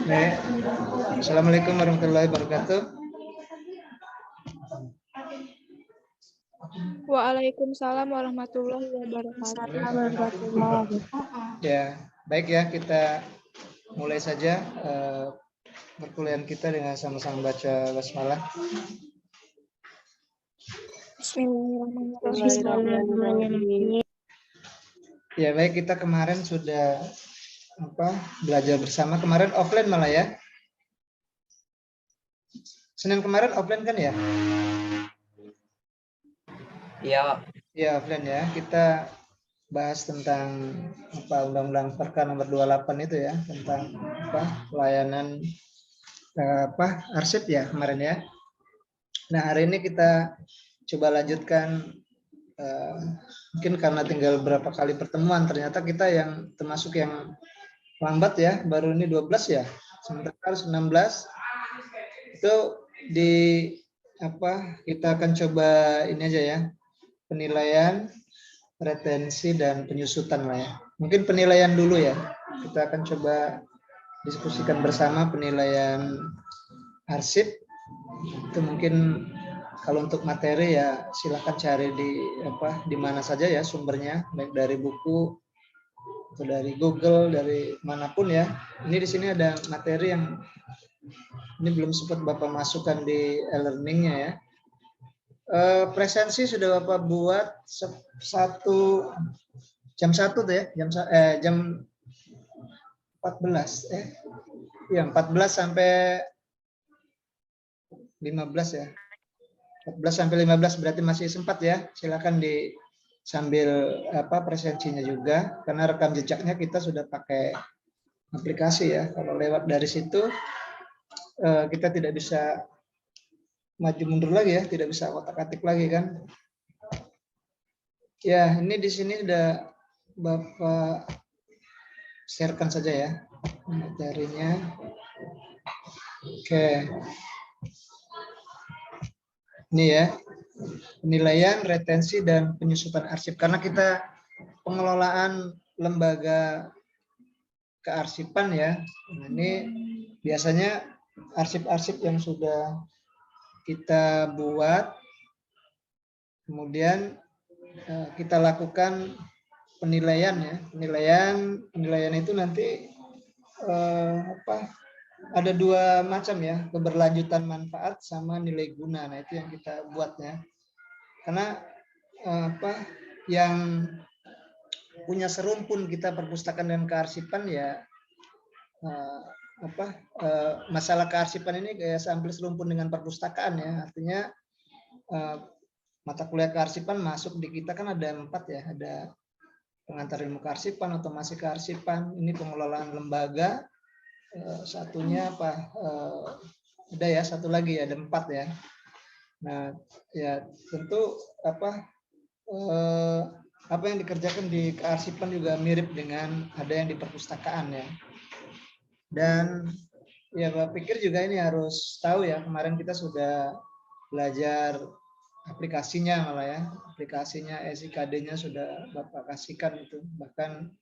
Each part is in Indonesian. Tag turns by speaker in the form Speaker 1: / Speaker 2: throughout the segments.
Speaker 1: Baik. Assalamualaikum warahmatullahi wabarakatuh.
Speaker 2: Waalaikumsalam warahmatullahi wabarakatuh.
Speaker 1: Ya, baik ya, kita mulai saja perkuliahan kita dengan sama-sama baca basmalah.
Speaker 2: Bismillahirrahmanirrahim.
Speaker 1: Ya, baik, kita kemarin sudah belajar bersama, kemarin offline malah ya. Senin kemarin offline kan ya?
Speaker 3: Iya.
Speaker 1: Ya, offline ya. Kita bahas tentang Undang-Undang Perka nomor 28 itu ya, tentang pelayanan arsip ya kemarin ya. Nah, hari ini kita coba lanjutkan, mungkin karena tinggal berapa kali pertemuan, ternyata kita yang termasuk yang lambat ya, baru ini 12 ya, sementara harus 16. Itu kita akan coba ini aja ya, penilaian, retensi, dan penyusutan lah ya. Mungkin penilaian dulu ya, kita akan coba diskusikan bersama penilaian arsip. Itu mungkin kalau untuk materi ya silakan cari di mana saja ya sumbernya, baik dari buku atau dari Google, dari manapun ya. Ini di sini ada materi yang ini belum sempat Bapak masukkan di e-learningnya ya. Presensi sudah Bapak buat jam 1 tuh ya, jam 14 14 sampai 15 ya. 14 sampai 15 berarti masih sempat ya. Silakan sambil presensinya juga, karena rekam jejaknya kita sudah pakai aplikasi ya. Kalau lewat dari situ kita tidak bisa maju mundur lagi ya, tidak bisa otak-atik lagi kan. Ya, ini di sini udah Bapak sharekan saja ya materinya. Oke. Ini ya, penilaian, retensi, dan penyusutan arsip. Karena kita pengelolaan lembaga kearsipan ya, nah ini biasanya arsip-arsip yang sudah kita buat, kemudian kita lakukan penilaian ya. Penilaian itu nanti ada dua macam ya, keberlanjutan manfaat sama nilai guna. Nah, itu yang kita buat ya. Karena yang punya serumpun kita perpustakaan dan kearsipan ya, masalah kearsipan ini kayak sambil serumpun dengan perpustakaan ya. Artinya mata kuliah kearsipan masuk di kita kan ada 4 ya, ada pengantar ilmu kearsipan, otomasi kearsipan, ini pengelolaan lembaga, satunya ada ya, satu lagi ada 4 ya. Nah ya tentu apa yang dikerjakan di kearsipan juga mirip dengan ada yang di perpustakaan ya. Dan ya Bapak pikir juga ini harus tahu ya, kemarin kita sudah belajar aplikasinya malah ya, aplikasinya SIKD-nya sudah Bapak kasihkan itu. Bahkan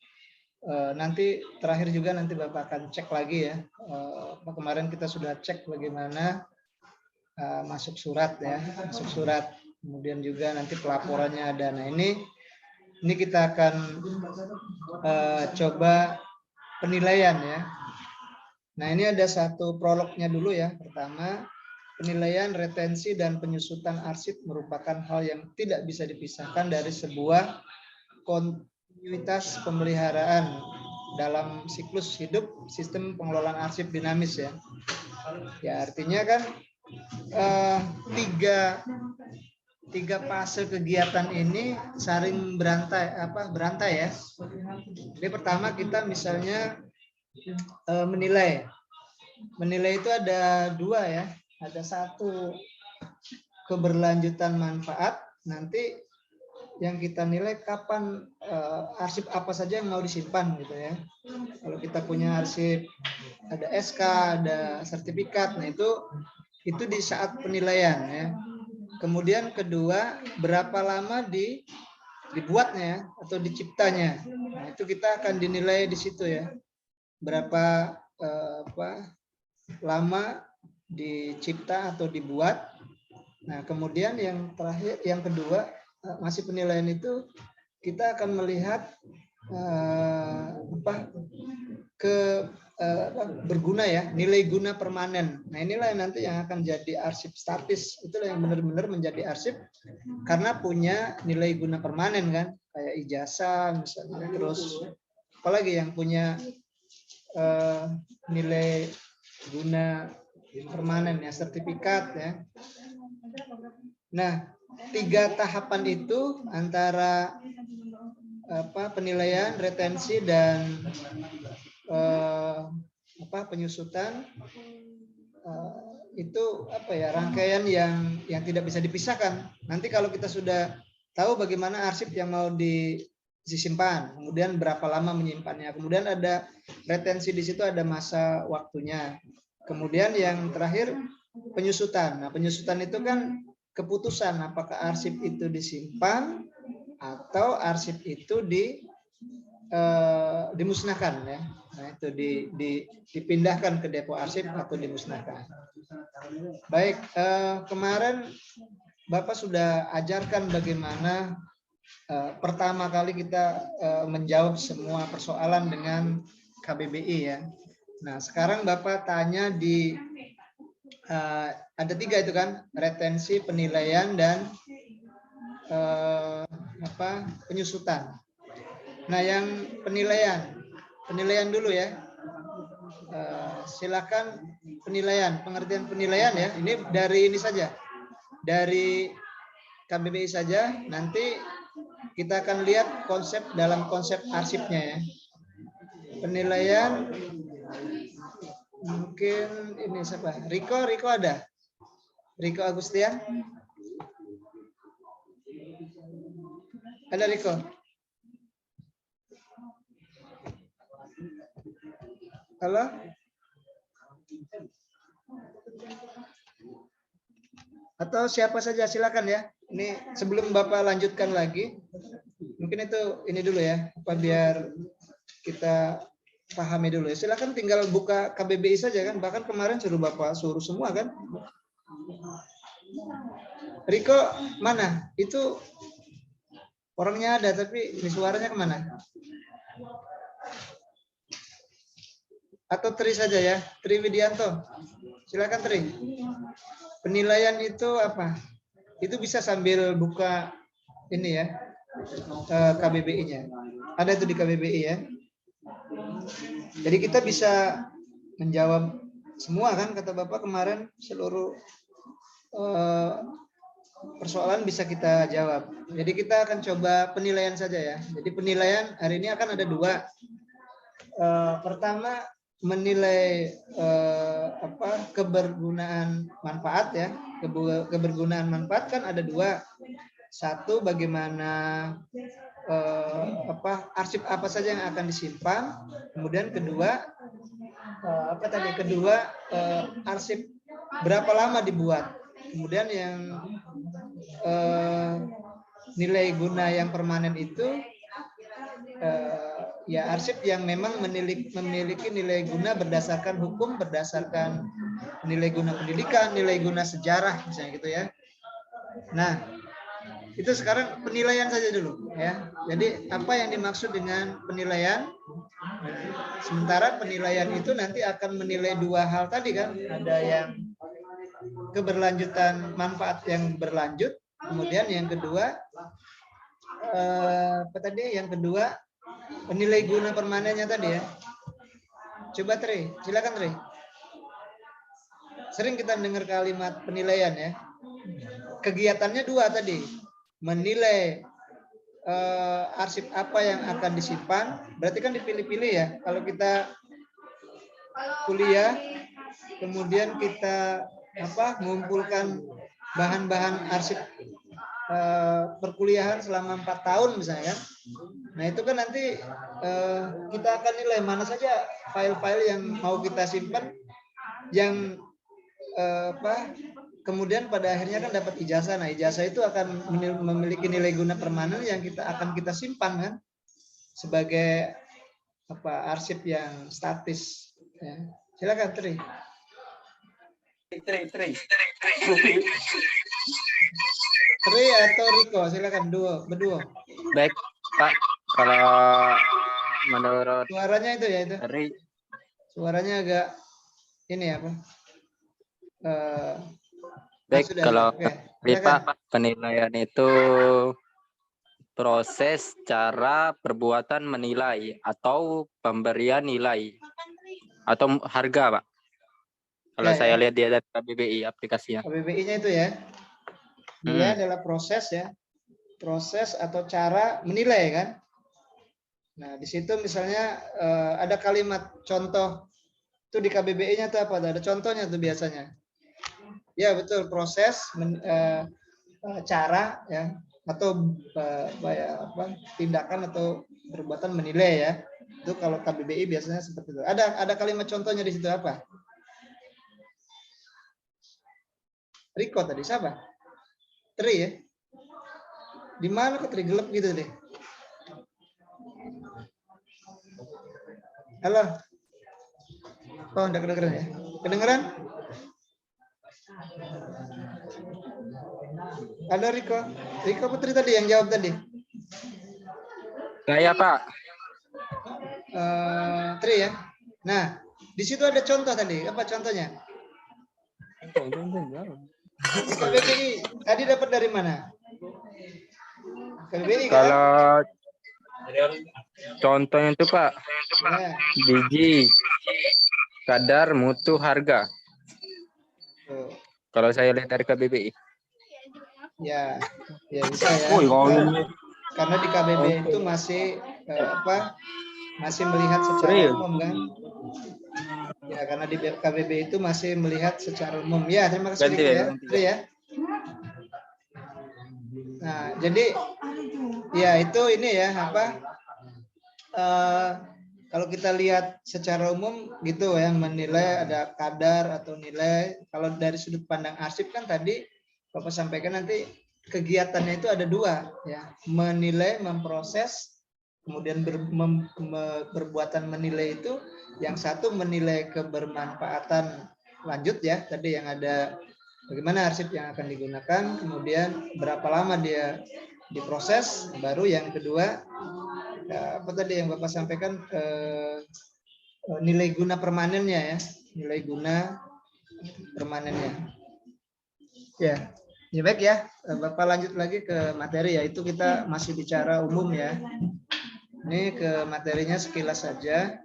Speaker 1: nanti terakhir juga nanti Bapak akan cek lagi ya. Kemarin kita sudah cek bagaimana masuk surat ya, masuk surat. Kemudian juga nanti pelaporannya ada. Nah ini kita akan coba penilaian ya. Nah ini ada satu prolognya dulu ya. Pertama, penilaian, retensi, dan penyusutan arsip merupakan hal yang tidak bisa dipisahkan dari sebuah kontinuitas pemeliharaan dalam siklus hidup sistem pengelolaan arsip dinamis ya. Ya artinya kan tiga fase kegiatan ini saling berantai ya. Jadi pertama kita misalnya menilai itu ada 2 ya. Ada 1 keberlanjutan manfaat, nanti yang kita nilai kapan arsip apa saja yang mau disimpan gitu ya. Kalau kita punya arsip ada SK, ada sertifikat, nah itu di saat penilaian ya. Kemudian kedua, berapa lama dibuatnya atau diciptanya. Nah, itu kita akan dinilai di situ ya. Berapa lama dicipta atau dibuat. Nah, kemudian yang terakhir, yang kedua, masih penilaian itu kita akan melihat berguna ya, nilai guna permanen. Nah, inilah yang nanti yang akan jadi arsip statis. Itulah yang benar-benar menjadi arsip karena punya nilai guna permanen kan, kayak ijazah misalnya. Terus apalagi yang punya nilai guna permanen ya, sertifikat ya. Nah, 3 tahapan itu antara penilaian, retensi, dan penyusutan itu rangkaian yang tidak bisa dipisahkan. Nanti kalau kita sudah tahu bagaimana arsip yang mau disimpan, kemudian berapa lama menyimpannya, kemudian ada retensi, di situ ada masa waktunya. Kemudian yang terakhir penyusutan. Nah, penyusutan itu kan keputusan apakah arsip itu disimpan atau arsip itu dimusnahkan ya. Nah, itu dipindahkan ke depo arsip atau dimusnahkan. Baik, kemarin Bapak sudah ajarkan bagaimana pertama kali kita menjawab semua persoalan dengan KBBI ya. Nah, sekarang Bapak tanya ada 3 itu kan, retensi, penilaian, dan penyusutan. Nah, yang penilaian dulu ya. Silakan penilaian, pengertian penilaian ya. Ini dari ini saja, dari KBBI saja. Nanti kita akan lihat dalam konsep arsipnya ya. Penilaian mungkin ini siapa? Riko ada? Riko Agustian? Ada Riko? Halo? Atau siapa saja, silakan ya. Ini sebelum Bapak lanjutkan lagi, mungkin itu ini dulu ya, biar kita pahami dulu ya. Silakan tinggal buka KBBI saja kan, bahkan kemarin Bapak suruh semua kan. Riko mana? Itu orangnya ada tapi suaranya kemana? Atau Tri saja ya, Tri Widianto. Silakan Tri. Penilaian itu apa? Itu bisa sambil buka ini ya, KBBI-nya. Ada itu di KBBI ya. Jadi kita bisa menjawab semua kan, kata Bapak kemarin seluruh persoalan bisa kita jawab. Jadi kita akan coba penilaian saja ya. Jadi penilaian hari ini akan ada 2. Pertama, menilai kebergunaan manfaat ya. Kebergunaan manfaat kan ada 2. Satu, bagaimana arsip apa saja yang akan disimpan. Kemudian kedua, arsip berapa lama dibuat. Kemudian yang nilai guna yang permanen itu ya arsip yang memang memiliki nilai guna berdasarkan hukum, berdasarkan nilai guna pendidikan, nilai guna sejarah misalnya gitu ya. Nah, itu sekarang penilaian saja dulu ya. Jadi apa yang dimaksud dengan penilaian? Sementara penilaian itu nanti akan menilai 2 hal tadi kan. Ada yang keberlanjutan manfaat yang berlanjut, kemudian yang kedua yang kedua penilai guna permanennya tadi ya. Coba Tri, silakan Tri. Sering kita dengar kalimat penilaian ya. Kegiatannya 2 tadi. Menilai arsip apa yang akan disimpan, berarti kan dipilih-pilih ya. Kalau kita kuliah, kemudian kita mengumpulkan bahan-bahan arsip perkuliahan selama 4 tahun misalnya. Nah, itu kan nanti kita akan nilai mana saja file-file yang mau kita simpan, yang kemudian pada akhirnya kan dapat ijazah. Nah, ijazah itu akan memiliki nilai guna permanen yang kita simpan kan sebagai arsip yang statis Ya. Silakan Tri. Tri atau Riko, silakan berdua.
Speaker 3: Baik, Pak. Kalau menurut
Speaker 1: Suaranya itu ya itu.
Speaker 3: Tri,
Speaker 1: Suaranya agak ini apa?
Speaker 3: baik
Speaker 1: Sudah.
Speaker 3: kalau
Speaker 1: Oke.
Speaker 3: Tri,
Speaker 1: Silakan.
Speaker 3: Pak, penilaian itu proses cara perbuatan menilai atau pemberian nilai atau harga, Pak. Kalau
Speaker 1: Ya,
Speaker 3: saya
Speaker 1: ya.
Speaker 3: lihat di dari KBBI aplikasinya.
Speaker 1: KBBI-nya itu ya. Dia adalah proses ya. Proses atau cara menilai kan. Nah, di situ misalnya ada kalimat contoh itu di KBBI-nya tuh apa? Ada contohnya tuh biasanya. Ya, betul, proses cara ya atau tindakan atau perbuatan menilai ya. Itu kalau KBBI biasanya seperti itu. Ada kalimat contohnya di situ apa? Riko tadi siapa? Tri ya. Di mana kok Tri gelap gitu deh? Halo. Oh, enggak kedengeran ya? Kedengeran? Halo Riko. Riko Putri tadi yang jawab tadi.
Speaker 3: Saya, Pak.
Speaker 1: Tri ya. Nah, di situ ada contoh tadi. Apa contohnya? KBBI. Tadi dapat dari mana? KBBI kan?
Speaker 3: Kalau contohnya itu, Pak,
Speaker 1: Ya.
Speaker 3: biji, kadar, mutu, harga.
Speaker 1: Tuh.
Speaker 3: Kalau saya lihat dari KBBI.
Speaker 1: Ya bisa ya. Karena di KBBI itu masih masih melihat secara umum kan. Ya, karena di KBBI itu masih melihat secara umum. Ya, terima kasih Riko ya. Ya. Nah, jadi ya itu ini ya apa? Kalau kita lihat secara umum gitu ya, menilai ada kadar atau nilai. Kalau dari sudut pandang arsip kan tadi Bapak sampaikan nanti kegiatannya itu ada dua ya, menilai, memproses, kemudian perbuatan menilai itu yang satu menilai kebermanfaatan lanjut ya, tadi yang ada bagaimana arsip yang akan digunakan, kemudian berapa lama dia diproses, baru yang kedua apa tadi yang Bapak sampaikan nilai guna permanennya ya, nilai guna permanennya. Ya baik ya, Bapak lanjut lagi ke materi ya, itu kita masih bicara umum ya. Ini ke materinya sekilas saja.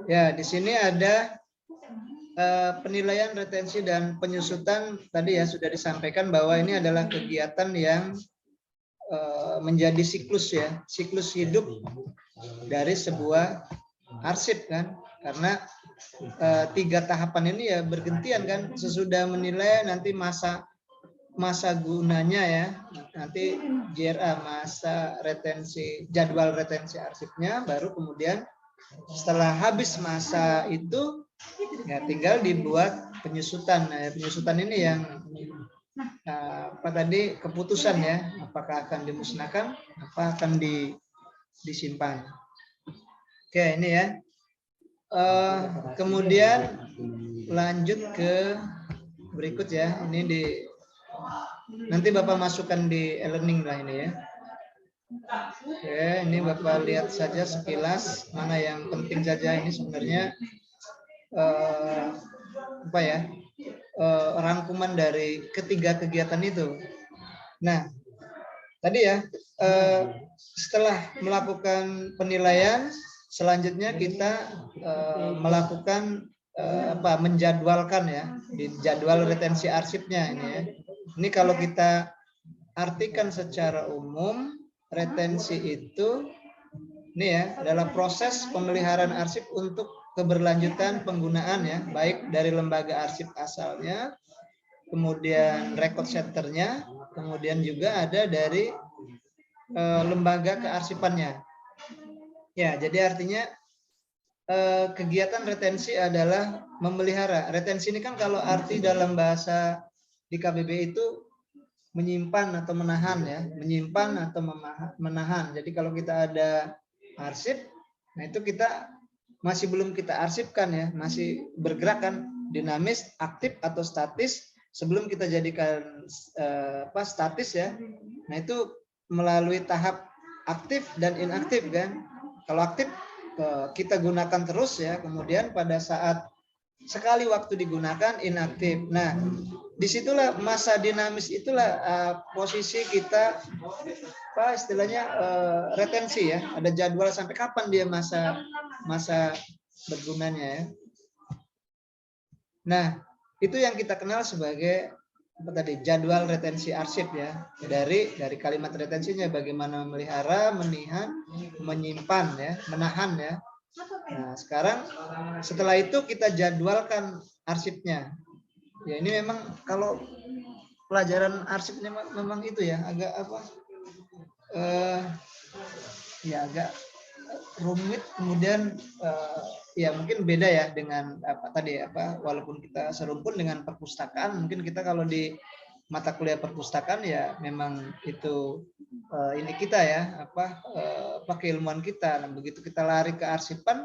Speaker 1: Ya, di sini ada penilaian, retensi, dan penyusutan tadi ya sudah disampaikan bahwa ini adalah kegiatan yang menjadi siklus ya, siklus hidup dari sebuah arsip kan, karena 3 tahapan ini ya bergantian kan, sesudah menilai nanti masa gunanya ya, nanti JRA, masa retensi, jadwal retensi arsipnya, baru kemudian setelah habis masa itu ya tinggal dibuat penyusutan. Nah, penyusutan ini yang apa tadi keputusan ya, apakah akan dimusnahkan, apa akan disimpan. Oke, ini ya. Kemudian lanjut ke berikut ya. Ini nanti Bapak masukkan di e-learning lah ini ya. Oke, ini Bapak lihat saja sekilas mana yang penting saja. Ini sebenarnya apa ya? Rangkuman dari ketiga kegiatan itu. Nah, tadi ya, setelah melakukan penilaian, selanjutnya kita melakukan menjadwalkan ya, di jadwal retensi arsipnya ini ya. Ini kalau kita artikan secara umum, retensi itu ini ya adalah proses pemeliharaan arsip untuk keberlanjutan penggunaan ya, baik dari lembaga arsip asalnya, kemudian record centernya, kemudian juga ada dari lembaga kearsipannya. Ya, jadi artinya kegiatan retensi adalah memelihara. Retensi ini kan kalau arti dalam bahasa di KBBI itu menyimpan atau menahan ya, menyimpan atau menahan. Jadi kalau kita ada arsip, nah itu kita masih belum kita arsipkan ya, masih bergerak kan, dinamis, aktif atau statis sebelum kita jadikan statis ya. Nah itu melalui tahap aktif dan inaktif kan. Kalau aktif kita gunakan terus ya, kemudian pada saat sekali waktu digunakan inaktif. Nah, disitulah masa dinamis, itulah posisi kita istilahnya retensi ya. Ada jadwal sampai kapan dia masa bergunanya ya. Nah, itu yang kita kenal sebagai apa tadi, jadwal retensi arsip ya. Dari kalimat retensinya, bagaimana memelihara, menihan, menyimpan ya, menahan ya. Nah, sekarang setelah itu kita jadwalkan arsipnya. Ya ini memang kalau pelajaran arsipnya memang itu ya agak agak rumit, kemudian ya mungkin beda ya dengan walaupun kita serumpun dengan perpustakaan, mungkin kita kalau di mata kuliah perpustakaan ya memang itu ini kita ya keilmuan kita. Nah, begitu kita lari ke arsipan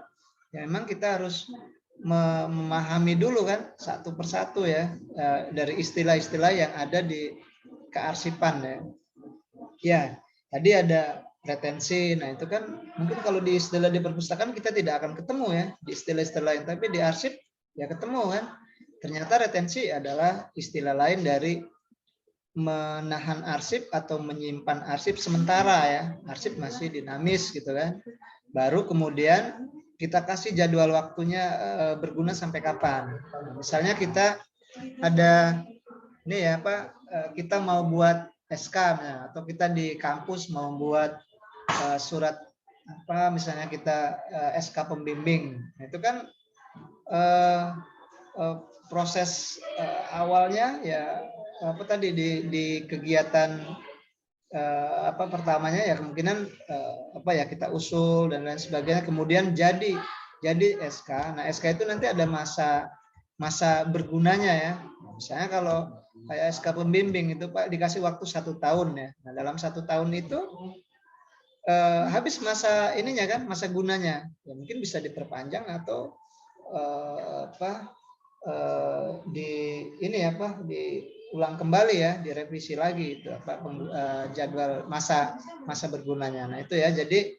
Speaker 1: ya memang kita harus memahami dulu kan satu persatu ya dari istilah-istilah yang ada di kearsipan ya. Ya, tadi ada retensi. Nah, itu kan mungkin kalau di istilah di perpustakaan kita tidak akan ketemu ya di istilah-istilah lain, tapi di arsip ya ketemu kan. Ternyata retensi adalah istilah lain dari menahan arsip atau menyimpan arsip sementara ya. Arsip masih dinamis gitu kan. Baru kemudian kita kasih jadwal waktunya berguna sampai kapan. Misalnya kita ada ini ya kita mau buat SK nah, atau kita di kampus mau buat surat misalnya kita SK pembimbing. Nah, itu kan proses awalnya ya tadi di kegiatan pertamanya ya kemungkinan kita usul dan lain sebagainya, kemudian jadi SK. Nah, SK itu nanti ada masa bergunanya ya. Misalnya kalau kayak SK pembimbing itu Pak dikasih waktu 1 tahun ya. Nah, dalam 1 tahun itu habis masa ininya kan, masa gunanya. Ya mungkin bisa diperpanjang atau diulang kembali ya, direvisi lagi itu jadwal masa bergunanya. Nah, itu ya. Jadi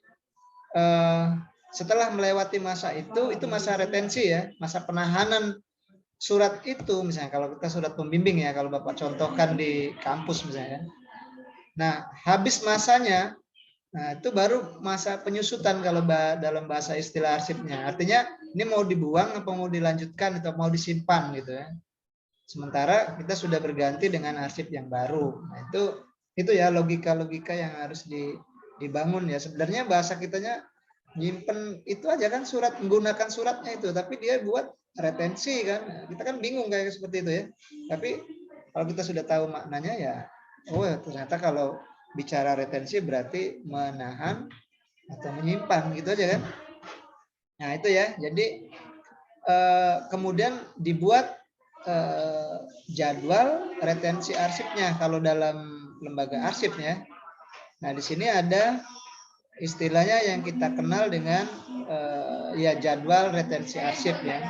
Speaker 1: setelah melewati masa itu masa retensi ya, masa penahanan surat itu. Misalnya kalau kita surat pembimbing ya, kalau Bapak contohkan di kampus misalnya. Nah, habis masanya, nah itu baru masa penyusutan kalau dalam bahasa istilah arsipnya. Artinya ini mau dibuang apa mau dilanjutkan atau mau disimpan gitu ya. Sementara kita sudah berganti dengan arsip yang baru. Nah, itu ya logika-logika yang harus dibangun ya. Sebenarnya bahasa kitanya nyimpen itu aja kan, surat, menggunakan suratnya itu, tapi dia buat retensi kan. Kita kan bingung kayak seperti itu ya. Tapi kalau kita sudah tahu maknanya ya, ternyata kalau bicara retensi berarti menahan atau menyimpan gitu aja kan. Nah, itu ya. Jadi kemudian dibuat jadwal retensi arsipnya kalau dalam lembaga arsipnya. Nah, di sini ada istilahnya yang kita kenal dengan jadwal retensi arsip ya.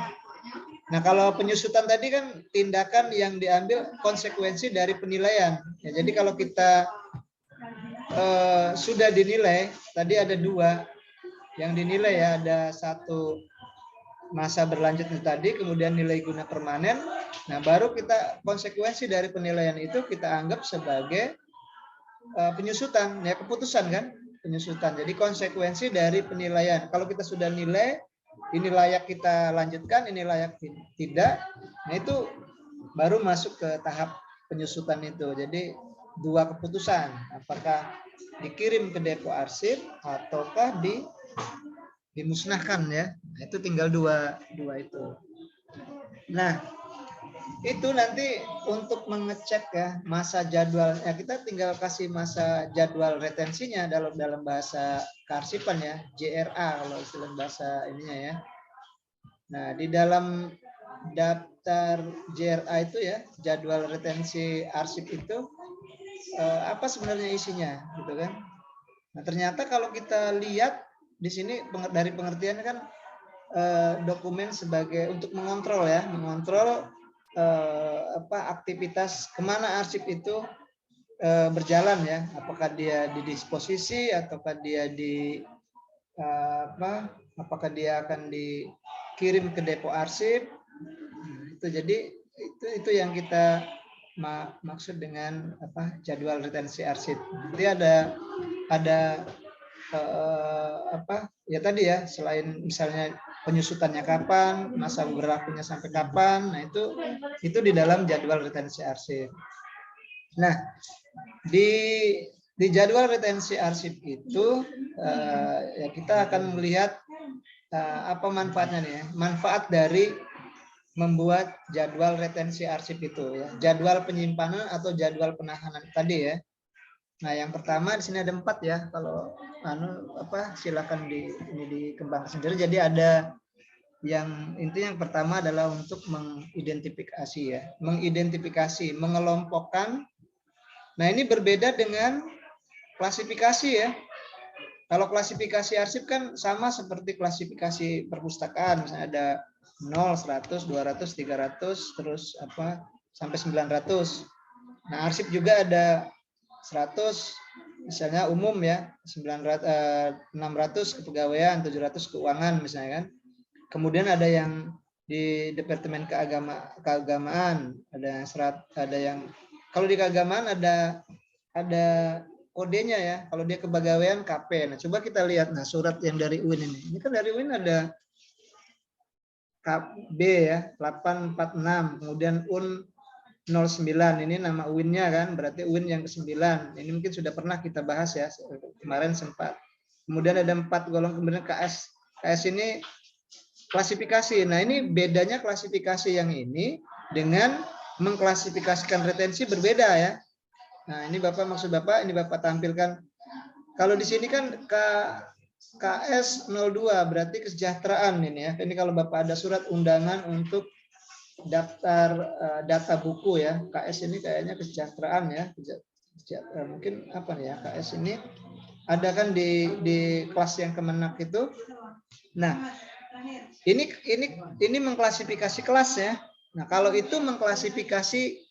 Speaker 1: Nah, kalau penyusutan tadi kan tindakan yang diambil konsekuensi dari penilaian. Ya, jadi kalau kita sudah dinilai, tadi ada 2 yang dinilai ya, ada 1 masa berlanjut tadi, kemudian nilai guna permanen. Nah, baru kita konsekuensi dari penilaian itu kita anggap sebagai penyusutan ya, keputusan kan, penyusutan. Jadi konsekuensi dari penilaian. Kalau kita sudah nilai, ini layak kita lanjutkan, ini layak tidak. Nah, itu baru masuk ke tahap penyusutan itu. Jadi 2 keputusan, apakah dikirim ke depo arsip ataukah dimusnahkan ya. Nah, itu tinggal dua itu. Nah, itu nanti untuk mengecek ya masa jadwal ya, kita tinggal kasih masa jadwal retensinya dalam bahasa kearsipan ya, JRA kalau istilah bahasa ininya ya. Nah, di dalam daftar JRA itu ya, jadwal retensi arsip itu apa sebenarnya isinya gitu kan. Nah, ternyata kalau kita lihat di sini dari pengertiannya kan dokumen sebagai untuk mengontrol ya, mengontrol aktivitas kemana arsip itu berjalan ya, apakah dia di disposisi ataukah dia di apakah dia akan dikirim ke depo arsip. Itu jadi itu yang kita maksud dengan jadwal retensi arsip. Jadi ada ya tadi ya, selain misalnya penyusutannya kapan, masa berlakunya sampai kapan, nah itu di dalam jadwal retensi arsip. Nah, di jadwal retensi arsip itu ya kita akan melihat apa manfaatnya nih ya, manfaat dari membuat jadwal retensi arsip itu ya, jadwal penyimpanan atau jadwal penahanan tadi ya. Nah, yang pertama di sini ada 4 ya. Kalau silakan ini dikembangkan sendiri. Jadi ada yang intinya yang pertama adalah untuk mengidentifikasi ya, mengidentifikasi, mengelompokkan. Nah, ini berbeda dengan klasifikasi ya. Kalau klasifikasi arsip kan sama seperti klasifikasi perpustakaan, misalnya ada 0, 100, 200, 300, terus sampai 900. Nah, arsip juga ada 100 misalnya umum ya, 600 kepegawaian, 700 keuangan misalnya kan. Kemudian ada yang di Departemen Keagamaan, ada yang kalau di keagamaan ada kodenya ya. Kalau dia kepegawaian KP. Nah, coba kita lihat surat yang dari UIN ini. Ini kan dari UIN ada KB ya, 846, kemudian UN 09, ini nama UIN-nya kan, berarti UIN yang ke-9. Ini mungkin sudah pernah kita bahas ya, kemarin sempat. Kemudian ada 4 golong, kemudian KS. KS ini klasifikasi. Nah, ini bedanya klasifikasi yang ini dengan mengklasifikasikan retensi berbeda ya. Nah, ini maksud Bapak, ini Bapak tampilkan. Kalau di sini kan KS 02 berarti kesejahteraan ini ya. Ini kalau Bapak ada surat undangan untuk daftar data buku ya, KS ini kayaknya kesejahteraan ya, mungkin apa nih ya, KS ini ada kan di kelas yang Kemenak itu. Nah, ini mengklasifikasi kelas ya. Nah, kalau itu mengklasifikasi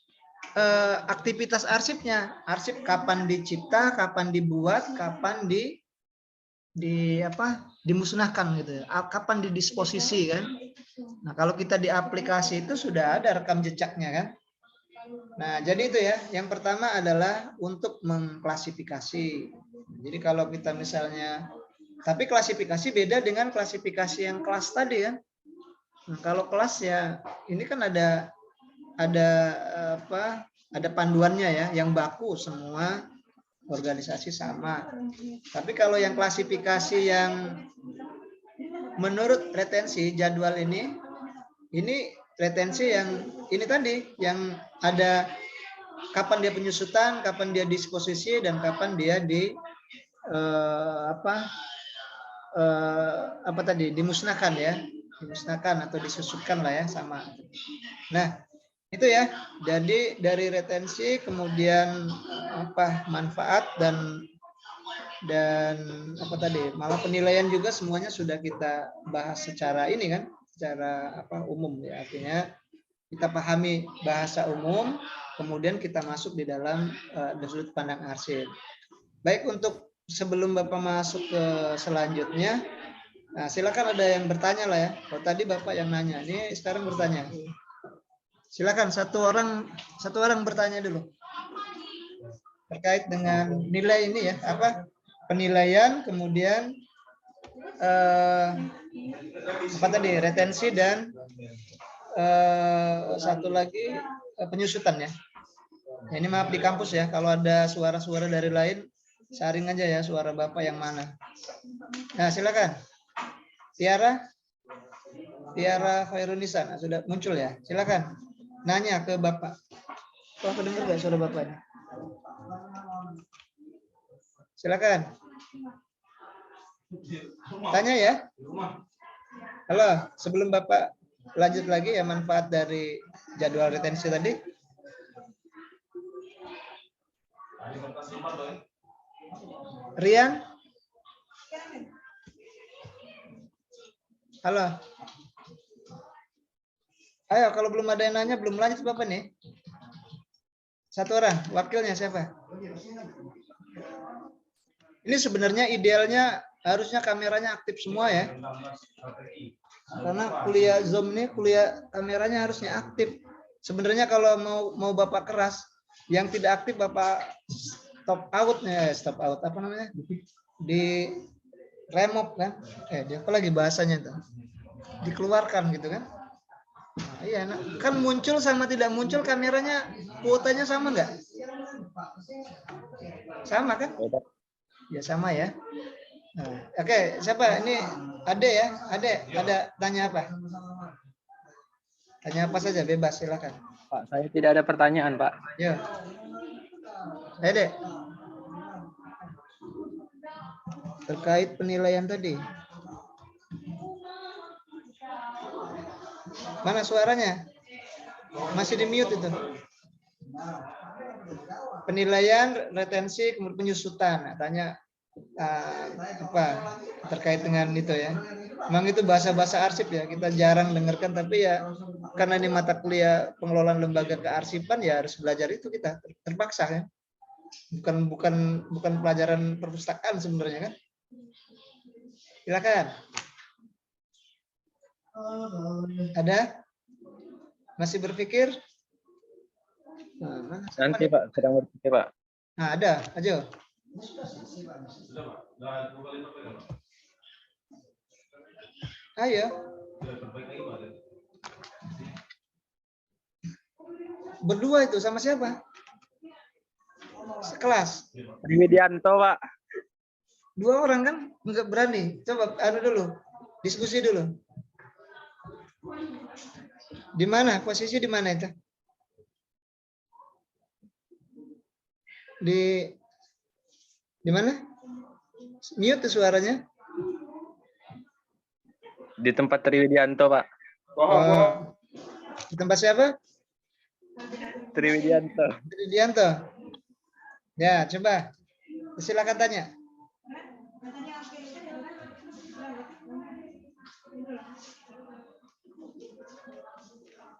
Speaker 1: aktivitas arsipnya, arsip kapan dicipta, kapan dibuat, kapan dimusnahkan gitu ya, kapan didisposisi kan. Nah, kalau kita di aplikasi itu sudah ada rekam jejaknya kan. Nah, jadi itu ya, yang pertama adalah untuk mengklasifikasi. Jadi kalau kita misalnya, tapi klasifikasi beda dengan klasifikasi yang kelas tadi kan. Nah, kalau kelas ya ini kan ada panduannya ya, yang baku semua organisasi sama. Tapi kalau yang klasifikasi yang menurut retensi jadwal ini retensi yang ini tadi, yang ada kapan dia penyusutan, kapan dia disposisi, dan kapan dia dimusnahkan ya, dimusnahkan atau disusutkan lah ya, sama. Nah, itu ya. Jadi dari retensi, kemudian manfaat dan malah penilaian juga semuanya sudah kita bahas secara ini kan, secara umum ya. Artinya kita pahami bahasa umum, kemudian kita masuk di dalam sudut pandang arsip. Baik, untuk sebelum Bapak masuk ke selanjutnya, nah silakan ada yang bertanya lah ya. Kalau tadi Bapak yang nanya, ini sekarang bertanya. Silakan satu orang bertanya dulu terkait dengan nilai ini ya, penilaian, kemudian retensi, dan satu lagi penyusutan ya. Ini maaf di kampus ya, kalau ada suara-suara dari lain saring aja ya, suara Bapak yang mana. Nah, silakan. Tiara Khairunisa, nah, sudah muncul ya. Silakan nanya ke Bapak. Bapak dengar nggak suara Bapak ini? Silakan. Tanya ya. Halo, sebelum Bapak lanjut lagi ya, manfaat dari jadwal retensi tadi. Rian? Halo. Ayo, kalau belum ada yang nanya, belum lanjut Bapak nih. Satu orang, wakilnya siapa? Ini sebenarnya idealnya harusnya kameranya aktif semua ya. Karena kuliah Zoom ini kuliah kameranya harusnya aktif. Sebenarnya kalau mau Bapak keras, yang tidak aktif Bapak stop out apa namanya? Di remove kan? Dia apa lagi bahasanya tuh? Dikeluarkan gitu kan? Nah, iya, kan muncul sama tidak muncul kameranya kuotanya sama nggak? Sama kan? Ya sama ya. Nah, oke, siapa ini? Ade ya, Ade ada tanya apa? Tanya apa saja, bebas silakan.
Speaker 3: Pak, saya tidak ada pertanyaan, Pak.
Speaker 1: Ya, Ade. Terkait penilaian tadi. Mana suaranya? Masih di mute itu. Penilaian, retensi, kemudian penyusutan. Nah, tanya apa terkait dengan itu ya. Memang itu bahasa-bahasa arsip ya. Kita jarang dengarkan, tapi ya karena ini mata kuliah pengelolaan lembaga kearsipan ya harus belajar itu kita terpaksa ya. Bukan pelajaran perpustakaan sebenarnya kan. Silakan. Ada? Masih berpikir? Nah,
Speaker 3: Nanti Pak, sedang berpikir Pak.
Speaker 1: Nah, ada, aja. Ayo. Berdua itu sama siapa? Sekelas.
Speaker 3: Triwidianto Pak.
Speaker 1: Dua orang kan nggak berani. Coba dulu, diskusi dulu. Di mana? Posisi di mana itu? Di mana? Mute suaranya.
Speaker 3: Di tempat Triwidianto Pak.
Speaker 1: Oh, di tempat siapa?
Speaker 3: Triwidianto.
Speaker 1: Triwidianto. Ya, coba. Silakan tanya.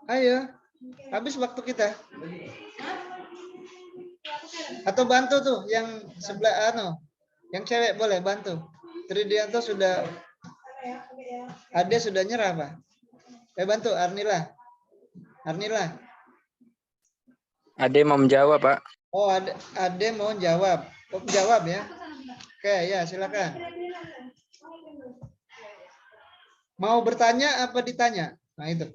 Speaker 1: Ayo, habis waktu kita. Atau bantu tuh yang sebelah yang cewek boleh bantu. Tridianto sudah, Ade sudah nyerah Pak. Bantu Arnila.
Speaker 3: Ade mau menjawab Pak.
Speaker 1: Oh, Ade mau jawab. Oh, jawab ya. Oke, ya silakan. Mau bertanya apa ditanya? Nah itu.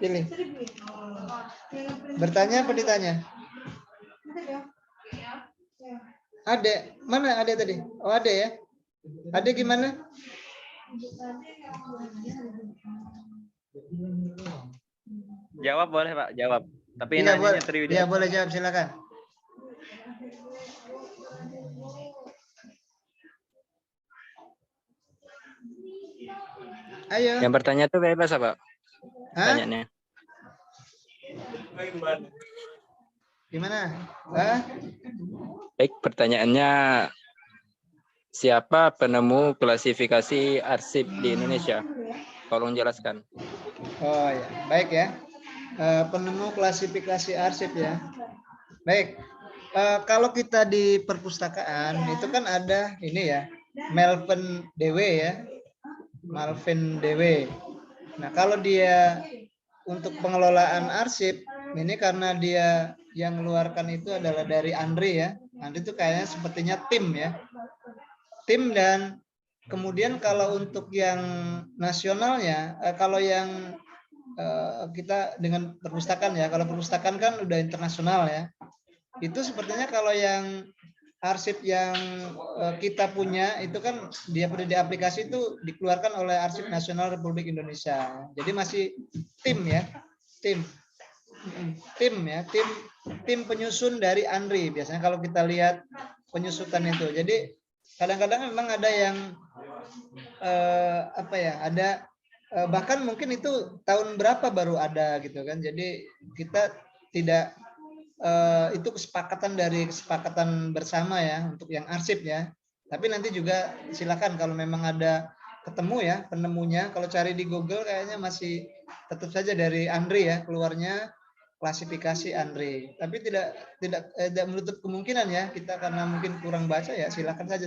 Speaker 1: Pilih. Bertanya apa ditanya? Ade, mana Ade tadi? Oh Ade ya. Ade gimana?
Speaker 3: Jawab boleh Pak, jawab. Tapi
Speaker 1: Iya boleh.
Speaker 3: nanyanya Triwidianto.
Speaker 1: Iya boleh jawab, silakan. Ayo.
Speaker 3: Yang bertanya tuh bebas Pak. Pertanyaannya.
Speaker 1: Gimana?
Speaker 3: Baik, pertanyaannya siapa penemu klasifikasi arsip di Indonesia? Tolong jelaskan.
Speaker 1: Oh ya, baik ya. Penemu klasifikasi arsip ya. Baik. Kalau kita di perpustakaan itu kan ada ini ya, Melvin DW ya. Melvin DW. Nah, kalau dia untuk pengelolaan arsip ini karena dia yang mengeluarkan itu adalah dari Andri ya. Andri itu kayaknya sepertinya tim ya. Tim dan kemudian kalau untuk yang nasionalnya, kalau yang kita dengan perpustakaan ya, kalau perpustakaan kan udah internasional ya. Itu sepertinya kalau yang arsip yang kita punya itu kan dia pada di aplikasi itu dikeluarkan oleh Arsip Nasional Republik Indonesia. Jadi masih tim ya, tim ya, tim penyusun dari Andri. Biasanya kalau kita lihat penyusutan itu. Jadi kadang-kadang memang ada yang ada bahkan mungkin itu tahun berapa baru ada gitu kan. Jadi kita tidak itu kesepakatan bersama ya untuk yang arsip ya. Tapi nanti juga silakan kalau memang ada ketemu ya penemunya. Kalau cari di Google kayaknya masih tetap saja dari Andre ya, keluarnya klasifikasi Andre. Tapi tidak menutup kemungkinan ya, kita karena mungkin kurang baca ya, silakan saja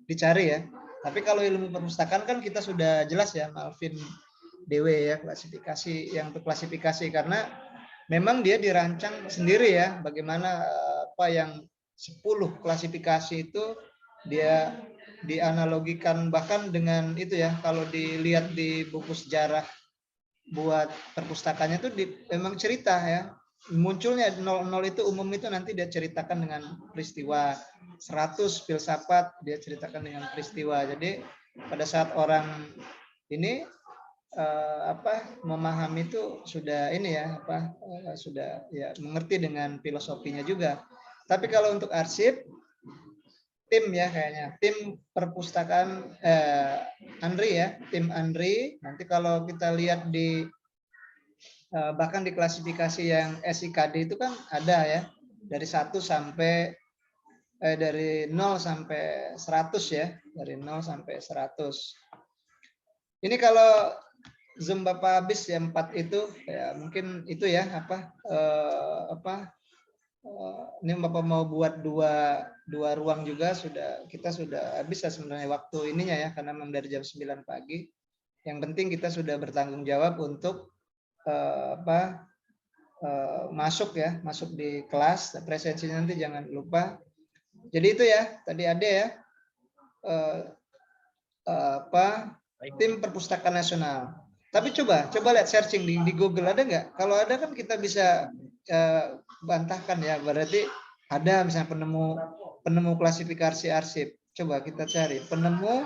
Speaker 1: dicari ya. Tapi kalau ilmu perpustakaan kan kita sudah jelas ya, Malvin DW ya, klasifikasi yang untuk klasifikasi, karena memang dia dirancang sendiri ya, bagaimana apa yang 10 klasifikasi itu dia dianalogikan bahkan dengan itu ya, kalau dilihat di buku sejarah buat perpustakaannya itu memang cerita ya, munculnya 00 itu umum itu nanti dia ceritakan dengan peristiwa, 100 filsafat dia ceritakan dengan peristiwa. Jadi pada saat orang ini memahami itu sudah ini ya sudah ya mengerti dengan filosofinya juga. Tapi kalau untuk arsip tim ya, kayaknya tim perpustakaan Andri ya, tim Andri. Nanti kalau kita lihat di bahkan di klasifikasi yang SIKD itu kan ada ya, dari 1 sampai dari 0 sampai 100 ya, dari 0 sampai 100. Ini kalau Zoom Bapak habis ya 4 itu ya, mungkin itu ya ini Bapak mau buat dua ruang juga, kita sudah habis ya sebenarnya waktu ininya ya, karena memang dari jam 9 pagi. Yang penting kita sudah bertanggung jawab untuk masuk di kelas, presensinya nanti jangan lupa. Jadi itu ya, tadi ada ya tim perpustakaan nasional. Tapi coba lihat searching di Google, ada nggak? Kalau ada kan kita bisa bantahkan ya, berarti ada misalnya penemu klasifikasi arsip. Coba kita cari penemu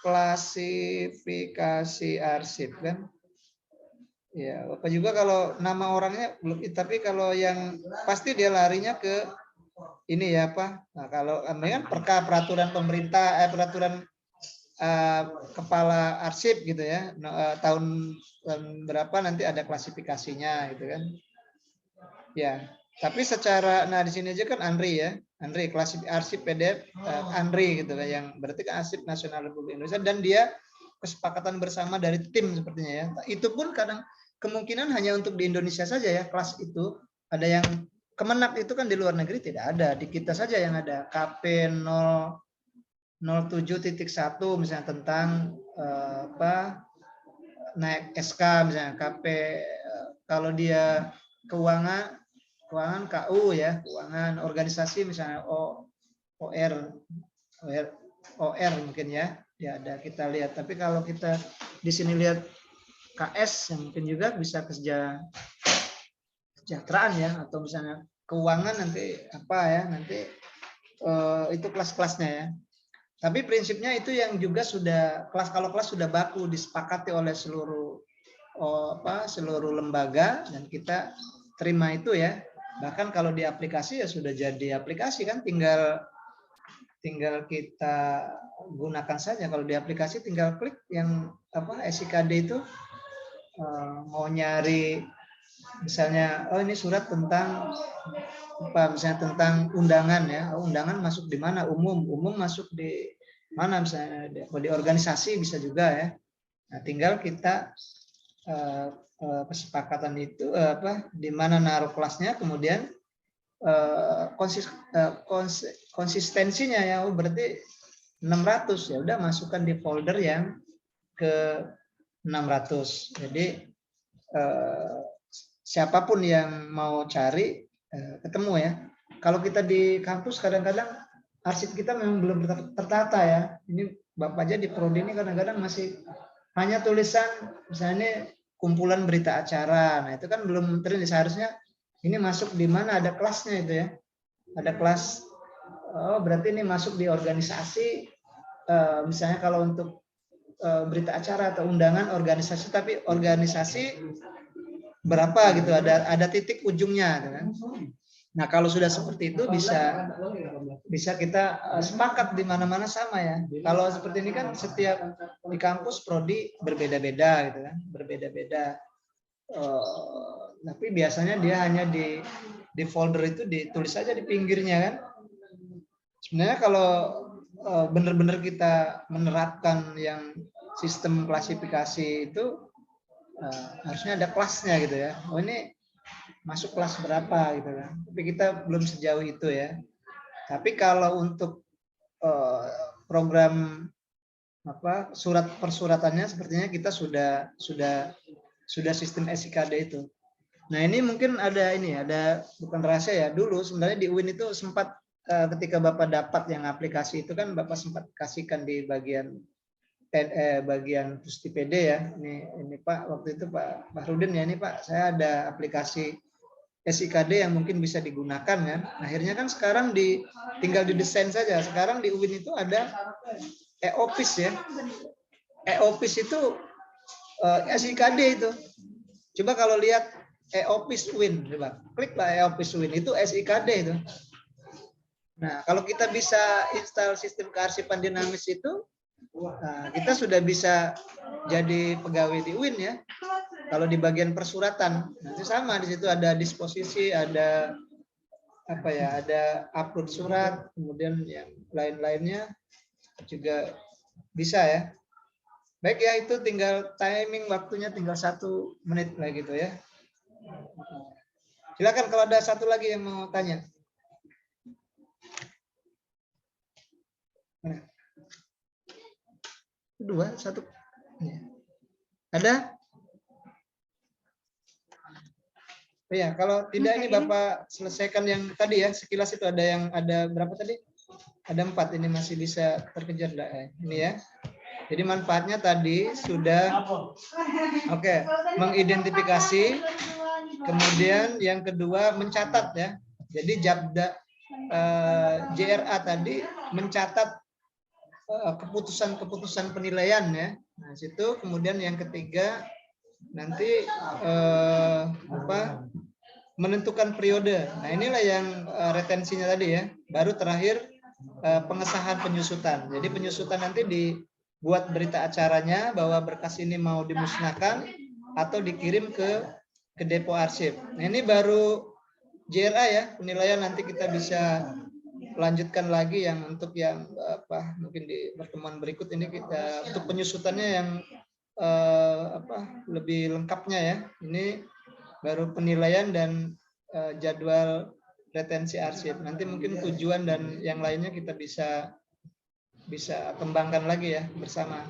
Speaker 1: klasifikasi arsip kan. Ya, Bapak juga kalau nama orangnya belum, tapi kalau yang pasti dia larinya ke ini ya Nah, kalau kan peraturan pemerintah, peraturan kepala arsip gitu ya, tahun berapa nanti ada klasifikasinya gitu kan. Ya, tapi secara di sini aja kan Andri ya, Andri klasif arsip PDF Andri gitu kan, yang berarti kan Arsip Nasional Republik Indonesia, dan dia kesepakatan bersama dari tim sepertinya ya. Itu pun kadang kemungkinan hanya untuk di Indonesia saja ya, kelas itu. Ada yang Kemenak itu kan di luar negeri tidak ada, di kita saja yang ada KP 07.1 misalnya tentang naik SK misalnya, KP kalau dia keuangan KU ya, keuangan organisasi misalnya OR mungkin ya ada kita lihat. Tapi kalau kita di sini lihat KS yang mungkin juga bisa kesejahteraan ya, atau misalnya keuangan nanti nanti itu kelas-kelasnya ya. Tapi prinsipnya itu yang juga sudah kalau kelas sudah baku disepakati oleh seluruh lembaga dan kita terima itu ya. Bahkan kalau di aplikasi ya sudah jadi aplikasi kan, tinggal kita gunakan saja. Kalau di aplikasi tinggal klik yang SIKD itu, mau nyari misalnya ini surat tentang misalnya tentang undangan ya, undangan masuk di mana, umum masuk di mana, misalnya di organisasi bisa juga ya. Nah, tinggal kita kesepakatan itu di mana naruh kelasnya, kemudian konsistensinya ya, berarti 600 ya udah masukkan di folder yang ke 600. Jadi siapapun yang mau cari ketemu ya. Kalau kita di kampus kadang-kadang arsip kita memang belum tertata ya. Ini Bapak aja di prodi ini kadang-kadang masih hanya tulisan misalnya kumpulan berita acara. Nah, itu kan belum terlihat. Seharusnya ini masuk di mana, ada kelasnya itu ya. Ada kelas, berarti ini masuk di organisasi, misalnya kalau untuk berita acara atau undangan organisasi, tapi organisasi berapa gitu, ada titik ujungnya kan. Nah, kalau sudah seperti itu bisa kita sepakat di mana-mana sama ya. Kalau seperti ini kan setiap di kampus prodi berbeda-beda gitu kan, berbeda-beda. Tapi biasanya dia hanya di folder itu ditulis saja di pinggirnya kan. Sebenarnya kalau benar-benar kita menerapkan yang sistem klasifikasi itu harusnya ada kelasnya gitu ya. Oh ini masuk kelas berapa gitu kan. Tapi kita belum sejauh itu ya. Tapi kalau untuk program surat persuratannya sepertinya kita sudah sistem SIKD itu. Nah ini mungkin ada bukan rahasia ya. Dulu sebenarnya di UIN itu sempat ketika Bapak dapat yang aplikasi itu kan Bapak sempat kasihkan di bagian Pusti PD ya. Ini Pak waktu itu Pak Bahrudin ya, ini Pak saya ada aplikasi SIKD yang mungkin bisa digunakan kan. Akhirnya kan sekarang tinggal didesain saja. Sekarang di UIN itu ada e-office ya. E-office itu SIKD itu. Coba kalau lihat e-office UIN, coba kliklah e-office UIN itu SIKD itu. Nah, kalau kita bisa install sistem kearsipan dinamis itu, kita sudah bisa jadi pegawai di UIN ya. Kalau di bagian persuratan, nanti sama di situ ada disposisi, ada ada upload surat, kemudian yang lain-lainnya juga bisa ya. Baik ya, itu tinggal timing waktunya tinggal 1 menit lah gitu ya. Silakan kalau ada satu lagi yang mau tanya. Dua, satu. Ada? Ya, kalau tidak ini Bapak selesaikan yang tadi ya, sekilas itu ada berapa tadi? Ada 4, ini masih bisa terkejar enggak? Ini ya. Jadi manfaatnya tadi sudah mengidentifikasi, kemudian yang kedua mencatat ya. Jadi JRA tadi mencatat keputusan penilaian ya. Nah, situ kemudian yang ketiga nanti menentukan periode. Nah, inilah yang retensinya tadi ya. Baru terakhir pengesahan penyusutan. Jadi penyusutan nanti dibuat berita acaranya bahwa berkas ini mau dimusnahkan atau dikirim ke depo arsip. Nah, ini baru JRA ya, penilaian nanti kita bisa lanjutkan lagi yang untuk yang mungkin di pertemuan berikut ini kita untuk penyusutannya yang lebih lengkapnya ya. Ini baru penilaian dan jadwal retensi arsip. Nanti mungkin tujuan dan yang lainnya kita bisa kembangkan lagi ya bersama.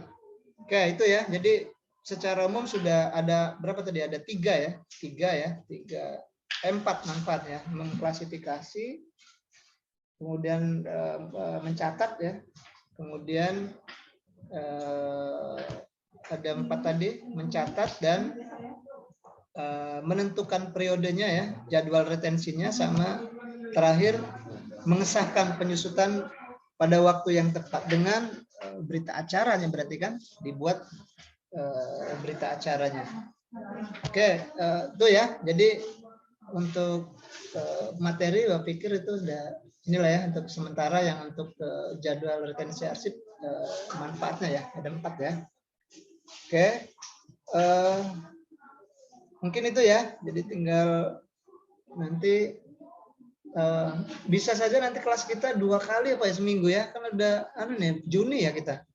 Speaker 1: Oke, itu ya. Jadi secara umum sudah ada berapa tadi? Ada 3 ya. 4 manfaat ya. Mengklasifikasi, kemudian mencatat ya. Kemudian ada 4 tadi, mencatat dan menentukan periodenya ya, jadwal retensinya, sama terakhir mengesahkan penyusutan pada waktu yang tepat dengan berita acaranya, berarti kan dibuat berita acaranya. Oke, itu ya. Jadi untuk materi saya pikir itu sudah inilah ya untuk sementara. Yang untuk jadwal retensi arsip manfaatnya ya ada 4 ya. Oke. Mungkin itu ya. Jadi tinggal nanti bisa saja nanti kelas kita 2 kali apa ya seminggu ya, kan udah Juni ya kita.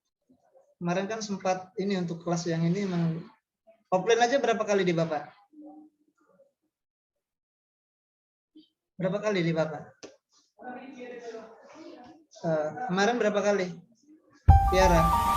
Speaker 1: Kemarin kan sempat ini untuk kelas yang ini memang offline aja berapa kali di Bapak? Berapa kali di Bapak? Kemarin berapa kali? Tiara.